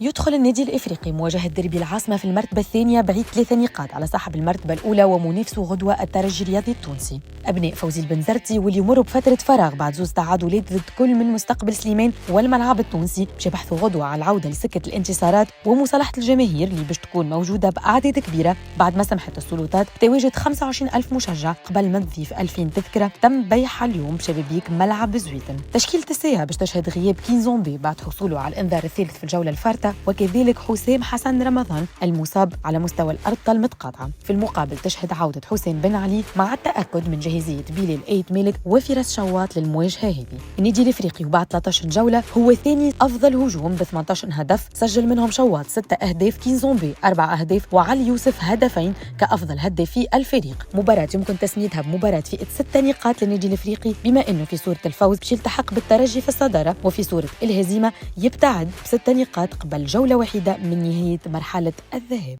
يدخل النادي الإفريقي مواجهة ديربي العاصمة في المرتبة الثانية بعيد 3 نقاط على صاحب المرتبة الأولى ومنافسه غدوة الترجي الرياضي التونسي. أبناء فوزي البنزرتي واللي يمروا بفترة فراغ بعد زوز تعادلات ضد كل من مستقبل سليمان والملعب التونسي باش يبحثوا غدوة على العودة لسكة الانتصارات ومصالحة الجماهير اللي باش تكون موجودة بأعداد كبيرة بعد ما سمحت السلطات بتواجد 25,000 مشجع قبل ما تضيف 2000 تذكرة تم بيعها اليوم بشبابيك ملعب زويتن. تشكيلة الساعة باش تشهد غياب كينزومبي بعد حصوله على الإنذار الثالث في الجولة الفارطة، وكذلك حسام حسن رمضان المصاب على مستوى الأرض المتقاطعة. في المقابل تشهد عودة حسين بن علي مع التأكد من جاهزية بلال ايت مالك وفراس شواط للمواجهة هذه. النادي الإفريقي وبعد 13 جولة هو ثاني أفضل هجوم ب 18 هدف، سجل منهم شواط 6 أهداف، كينزومبي 4 أهداف، وعلي يوسف هدفين كأفضل هدافي الفريق. مباراة يمكن تسميتها بمباراة فئة 6 نقاط للنادي الإفريقي، بما أنه في صورة الفوز باش يلتحق بالترجي في الصدارة، وفي صورة الهزيمة يبتعد ب6 نقاط قبل جولة واحدة من نهاية مرحلة الذهاب.